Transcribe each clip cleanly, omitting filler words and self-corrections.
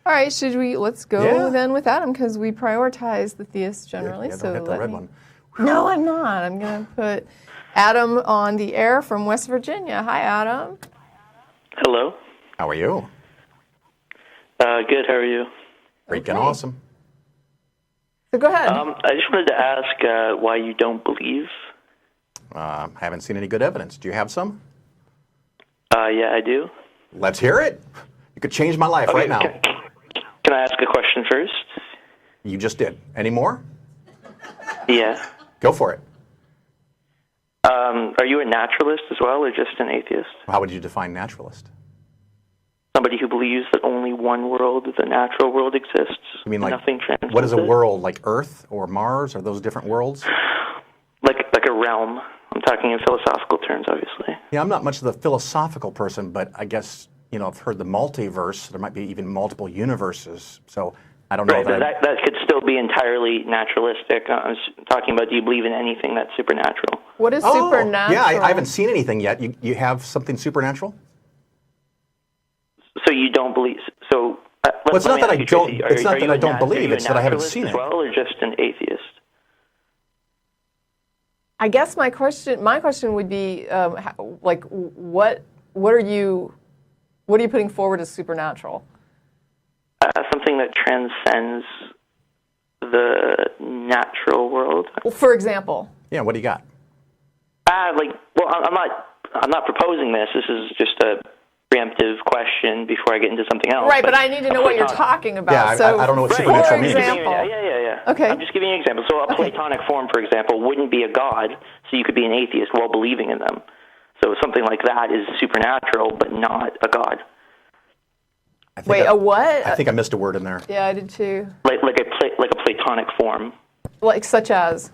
All right, let's go then with Adam, because we prioritize the theists generally. Yeah, don't hit the red one. No, I'm not. I'm going to put Adam on the air from West Virginia. Hi, Adam. Hello. How are you? Good, how are you? Freaking awesome. So go ahead. I just wanted to ask why you don't believe. Haven't seen any good evidence. Do you have some? Yeah, I do. Let's hear it. You could change my life right now. Can I ask a question first? You just did. Any more? Yeah. Go for it. Are you a naturalist as well, or just an atheist? How would you define naturalist? Somebody who believes that only one world, the natural world, exists. You mean like nothing transcends what is a it? world? Like Earth or Mars? Are those different worlds? Like a realm. I'm talking in philosophical terms, obviously. Yeah, I'm not much of the philosophical person, but I guess, I've heard the multiverse. There might be even multiple universes. So I don't know. Right, but that could still be entirely naturalistic. I was talking about, do you believe in anything that's supernatural? What is supernatural? Yeah, I haven't seen anything yet. You have something supernatural? So you don't believe? So well, it's not that I don't. It's not that I don't believe. It's that I haven't seen it. Well, or just an atheist? I guess my question would be, what are you putting forward as supernatural? Something that transcends the natural world. Well, for example. Yeah. What do you got? I'm not proposing this. This is just a preemptive question before I get into something else. Right, but I need to know what you're talking about. Yeah, so I don't know what supernatural means. For example. Yeah. Okay. I'm just giving you an example. So a Platonic form, for example, wouldn't be a god, so you could be an atheist while believing in them. So something like that is supernatural, but not a god. A what? I think I missed a word in there. Yeah, I did too. Like a Platonic form. Like such as?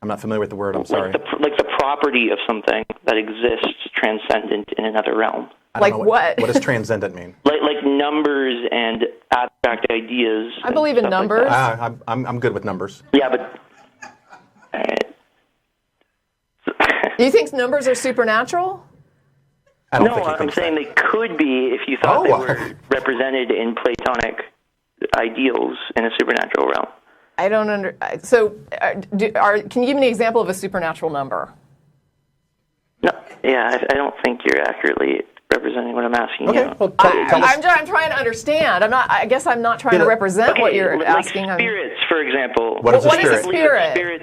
I'm not familiar with the word. I'm sorry. Like the property of something that exists transcendent in another realm. Like what? What does transcendent mean? Like numbers and abstract ideas. I believe in numbers. Like I'm good with numbers. Yeah, but. All right. Do you think numbers are supernatural? No, I'm saying they could be if you thought they were represented in Platonic ideals in a supernatural realm. I don't So, can you give me an example of a supernatural number? No, yeah, I don't think you're accurately representing what I'm asking you. Well, tell us. I'm trying to understand. I guess I'm not trying to represent what you're asking. Like spirits, for example. What is a spirit? Is a spirit?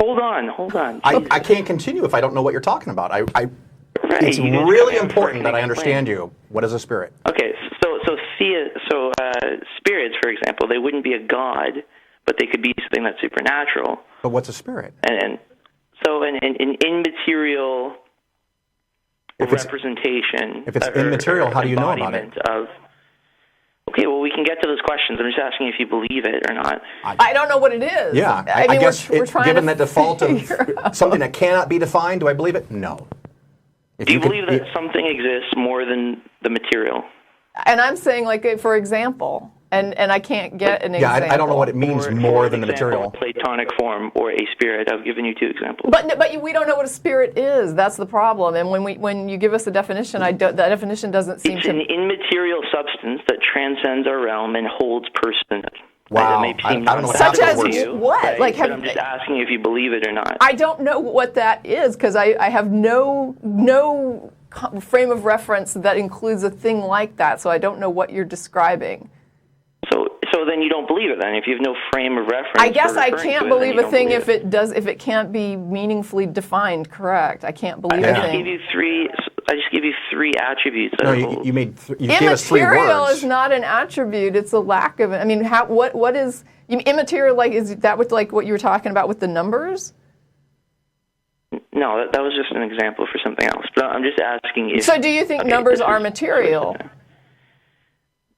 Hold on. I can't continue if I don't know what you're talking about. Right, it's really important that I understand you. What is a spirit? Okay, so spirits, for example, they wouldn't be a god, but they could be something that's supernatural. But what's a spirit? And so an immaterial representation. If it's immaterial, how do you know about it? Okay, well, we can get to those questions. I'm just asking if you believe it or not. I don't know what it is. Yeah, I mean, guess we're trying given to the default of something that cannot be defined, do I believe it? No. Do you believe that something exists more than the material? And I'm saying, for example, and I can't get an example. Yeah, I don't know what it means more than the material. Platonic form or a spirit. I've given you two examples. But we don't know what a spirit is. That's the problem. And when you give us a definition, that definition doesn't seem to... It's an immaterial substance that transcends our realm and holds personhood. Wow. Right? I don't know what Such as what? Right? Like, but I'm just asking you if you believe it or not. I don't know what that is because I have no frame of reference that includes a thing like that. So I don't know what you're describing. So then you don't believe it then if you have no frame of reference. I guess I can't believe a thing if it can't be meaningfully defined. Correct. I can't believe a thing. I just give you three attributes. No, you gave us three words. Immaterial is not an attribute; it's a lack of it. I mean, what is immaterial? Like, is that what you were talking about with the numbers? No, that was just an example for something else. But I'm just asking if. So, do you think numbers are material?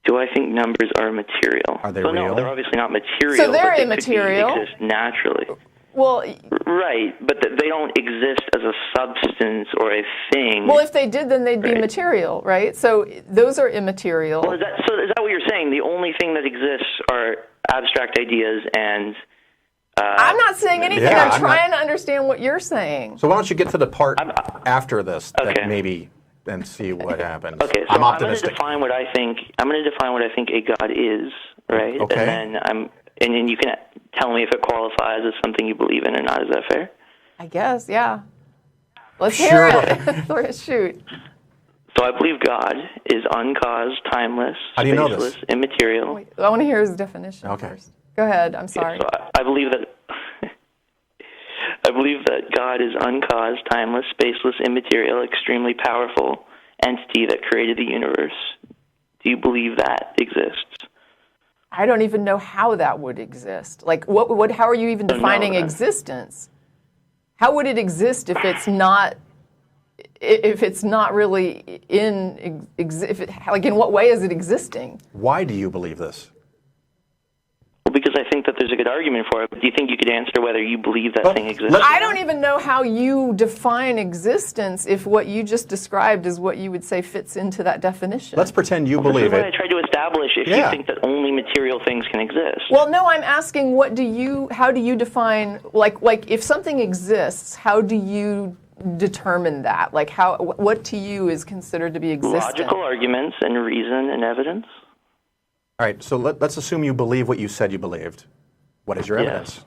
Do I think numbers are material? Are they real? No, they're obviously not material. So they're but immaterial. They exist naturally. Well, right, but they don't exist as a substance or a thing. Well, if they did, then they'd be material, right? So those are immaterial. Well, is that what you're saying? The only thing that exists are abstract ideas and... I'm not saying anything. Yeah, I'm trying to understand what you're saying. So why don't you get to the part after this that maybe and see what happens. Okay, so I'm I'm going to optimistic. define what I think. I'm going to define what I think a God is, right? Okay. And then you can tell me if it qualifies as something you believe in or not. Is that fair? I guess, yeah. Let's hear it. Shoot. So I believe God is uncaused, timeless, How do you know this? spaceless, immaterial. Wait, I want to hear his definition Okay. first. Go ahead. I'm sorry. So I believe that I believe that God is uncaused, timeless, spaceless, immaterial, extremely powerful entity that created the universe. Do you believe that exists? I don't even know how that would exist. Like, how are you even defining existence? How would it exist if it's not? If it's not really in, in what way is it existing? Why do you believe this? Well, because I think that there's a good argument for it. But do you think you could answer whether you believe that thing exists? I don't even know how you define existence if what you just described is what you would say fits into that definition. Let's pretend you believe This is what it. I tried to establish if you think that only material things can exist. Well, no, I'm asking how do you define, like if something exists, how do you determine that? Like what to you is considered to be existent? Logical arguments and reason and evidence. All right, so let's assume you believe what you said you believed. What is your evidence?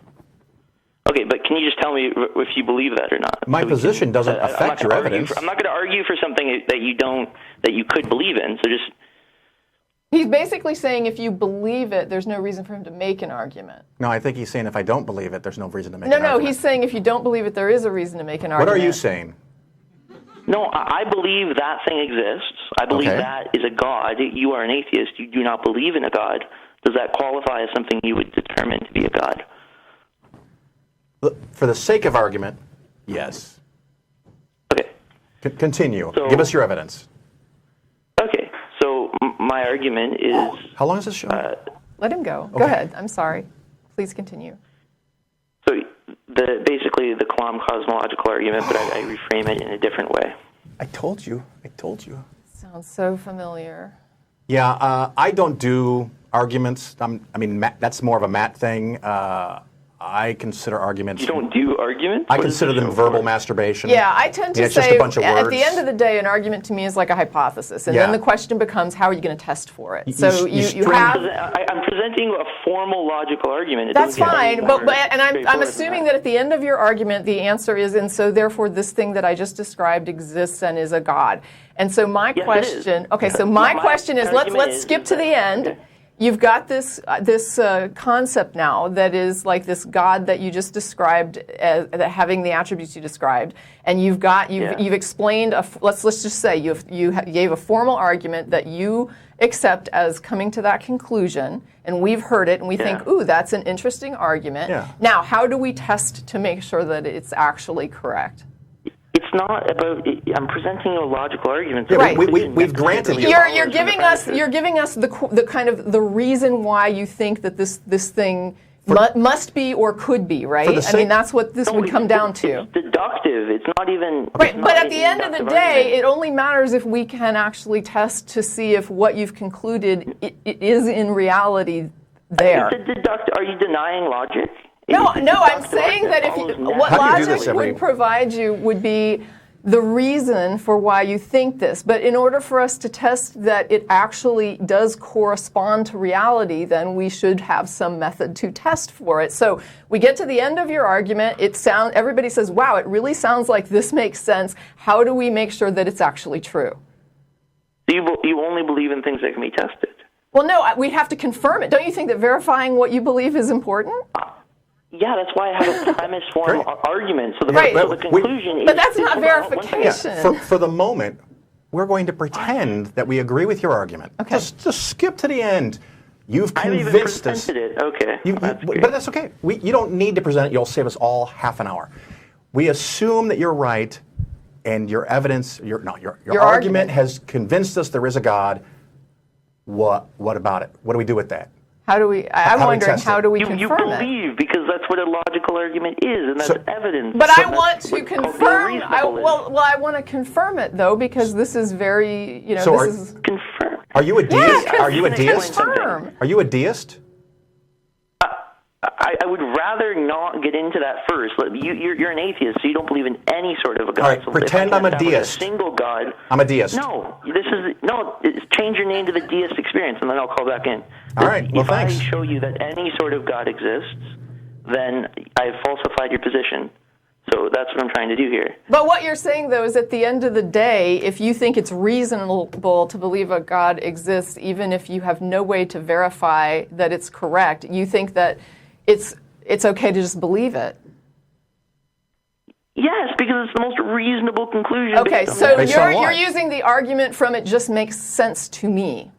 Okay, but can you just tell me if you believe that or not? My position doesn't affect your evidence. I'm not going to argue for something that you could believe in. So just. He's basically saying if you believe it, there's no reason for him to make an argument. No, I think he's saying if I don't believe it, there's no reason to make an argument. No, he's saying if you don't believe it, there is a reason to make an argument. What are you saying? No, I believe that thing exists. I believe that is a God. You are an atheist. You do not believe in a God. Does that qualify as something you would determine to be a God? For the sake of argument, yes. Okay. Continue. So, give us your evidence. Okay. So my argument is... How long is this show? Let him go. Okay. Go ahead. I'm sorry. Please continue. So basically the Kalam cosmological argument, but I reframe it in a different way. I told you. Sounds so familiar. Yeah, I don't do arguments. That's more of a Matt thing. I consider arguments. You don't do arguments? I consider them verbal masturbation. Yeah, I tend to it's say just a bunch of words. At the end of the day, an argument to me is like a hypothesis, and then the question becomes, how are you going to test for it? I'm presenting a formal logical argument. That's fine, and I'm assuming that at the end of your argument, the answer is, and so therefore this thing that I just described exists and is a God. And so my question, my question is, let's skip to the end. Okay. You've got this concept now that is like this God that you just described as having the attributes you described, and you've explained. Let's just say you gave a formal argument that you accept as coming to that conclusion, and we've heard it, and we think, ooh, that's an interesting argument. Yeah. Now, how do we test to make sure that it's actually correct? It's not about. I'm presenting a logical argument. Yeah, right. We've granted you. You're giving us the kind of the reason why you think that this thing must be or could be, right? That's what this would come down to. It's deductive. It's not even. Right, but at the end of the day, it only matters if we can actually test to see if what you've concluded is in reality there. Are you denying logic? No, I'm saying that what logic would provide you would be the reason for why you think this. But in order for us to test that it actually does correspond to reality, then we should have some method to test for it. So we get to the end of your argument. Everybody says, wow, it really sounds like this makes sense. How do we make sure that it's actually true? You only believe in things that can be tested. Well, no, we have to confirm it. Don't you think that verifying what you believe is important? Yeah, that's why I have a premise form argument. So the conclusion is... But that's not verification. Yeah, for the moment, we're going to pretend that we agree with your argument. Okay. Just skip to the end. You've convinced I haven't even us. presented it. Okay. But that's okay. You don't need to present it. You'll save us all half an hour. We assume that you're right, and your evidence, your argument has convinced us there is a God. What about it? What do we do with that? I'm wondering, how do we confirm you believe it? Because that's what a logical argument is, and that's evidence. But I want to confirm. I want to confirm it though, because this is very, confirm. Are you a deist? Yeah, are you a deist? Confirm. Are you a deist? I would rather not get into that first. You're an atheist, so you don't believe in any sort of a God. All right, so pretend I'm a deist. A single God. I'm a deist. No, change your name to the deist experience, and then I'll call back in. All right, well, thanks. If I show you that any sort of God exists, then I've falsified your position. So that's what I'm trying to do here. But what you're saying, though, is at the end of the day, if you think it's reasonable to believe a God exists, even if you have no way to verify that it's correct, you think that it's okay to just believe it. Yes, because it's the most reasonable conclusion. Okay, so you're using the argument from it just makes sense to me.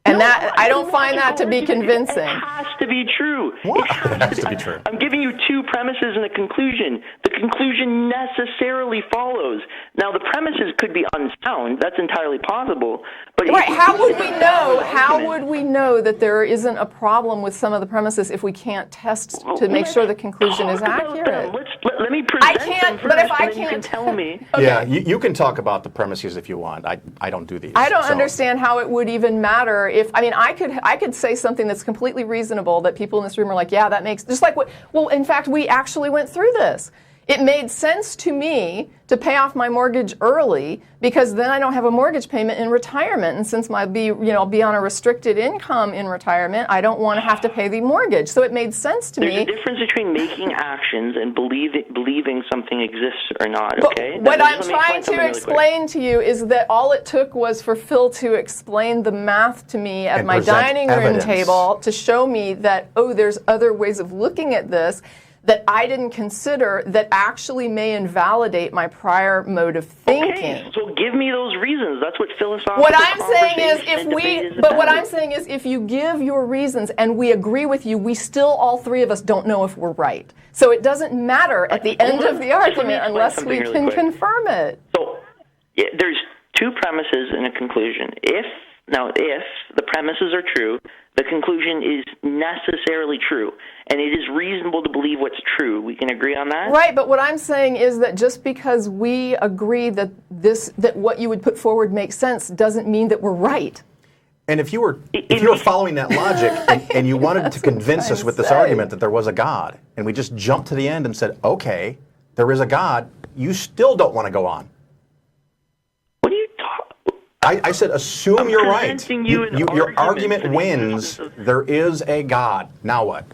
And I don't find that to be convincing. It has to be true. What? It has to be true. I'm giving you two premises and a conclusion. The conclusion necessarily follows. Now, the premises could be unsound. That's entirely possible. But right? How would we know? How would we know that there isn't a problem with some of the premises if we can't test to make sure the conclusion is accurate? Let me present them first, but if I you can tell me. Okay. Yeah, you can talk about the premises if you want. I don't do these. I don't understand how it would even matter if, I mean, I could say something that's completely reasonable that people in this room are like, yeah, that makes, just like what, well, in fact, we actually went through this. It made sense to me to pay off my mortgage early because then I don't have a mortgage payment in retirement. And since I'll be on a restricted income in retirement, I don't want to have to pay the mortgage. So it made sense to me. There's a difference between making actions and believing something exists or not, okay? What I'm trying to explain to you is that all it took was for Phil to explain the math to me at my dining room table to show me that, oh, there's other ways of looking at this that I didn't consider that actually may invalidate my prior mode of thinking. Okay, so give me those reasons. That's what philosophical What I'm saying is if you give your reasons and we agree with you, we still, all three of us, don't know if we're right. So it doesn't matter at the end of the argument unless we can confirm it. So there's two premises and a conclusion. If the premises are true, the conclusion is necessarily true, and it is reasonable to believe what's true. We can agree on that? Right, but what I'm saying is that just because we agree that what you would put forward makes sense doesn't mean that we're right. And if you were following that logic and you wanted to convince us with this argument that there was a God, and we just jumped to the end and said, okay, there is a God, you still don't want to go on. I said, assume you're right. Your argument wins. There is a God. Now what?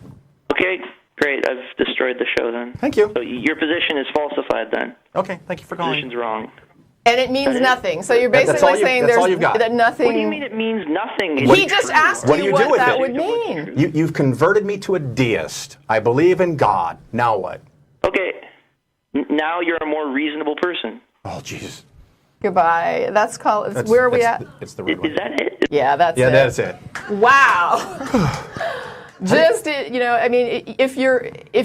Okay, great. I've destroyed the show then. Thank you. So your position is falsified then. Okay, thank you for calling. Your position's wrong. And it means nothing. So you're basically saying that nothing. What do you mean it means nothing? He just asked you what that would mean. You've converted me to a deist. I believe in God. Now what? Okay. Now you're a more reasonable person. Oh, Jesus. Goodbye. Where are we at? It's the red one. Is that it? Yeah, that's it. Yeah, that's it. Wow. If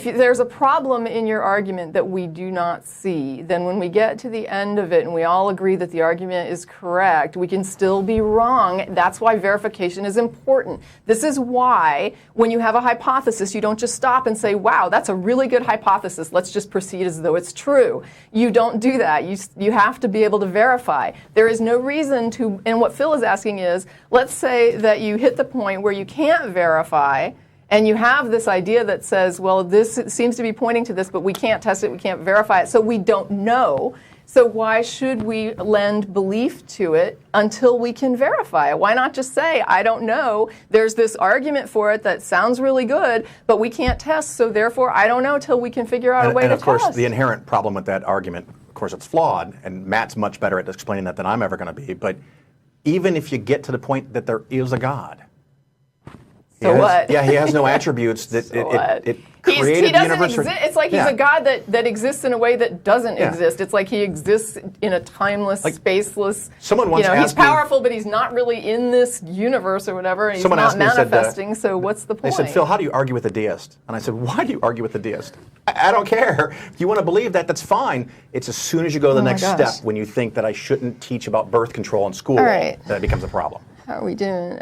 there's a problem in your argument that we do not see, then when we get to the end of it and we all agree that the argument is correct, we can still be wrong. That's why verification is important. This is why when you have a hypothesis, you don't just stop and say, wow, that's a really good hypothesis. Let's just proceed as though it's true. You don't do that. You have to be able to verify. There is no reason to, and what Phil is asking is, let's say that you hit the point where you can't verify. And you have this idea that says, well, this seems to be pointing to this, but we can't test it, we can't verify it, so we don't know. So why should we lend belief to it until we can verify it? Why not just say, I don't know, there's this argument for it that sounds really good, but we can't test, so therefore I don't know till we can figure out a way to test. And of course, the inherent problem with that argument, of course, it's flawed, and Matt's much better at explaining that than I'm ever going to be, but even if you get to the point that there is a God, what? Yeah, he has no attributes that it created the universe. It's like he's a God that exists in a way that doesn't exist. It's like he exists in a timeless, spaceless. Someone once asked he's powerful, but he's not really in this universe or whatever. And he's not manifesting. So what's the point? They said, Phil, how do you argue with a deist? And I said, why do you argue with a deist? I don't care. If you want to believe that, that's fine. It's as soon as you go to the next step when you think that I shouldn't teach about birth control in school that it becomes a problem. How are we doing?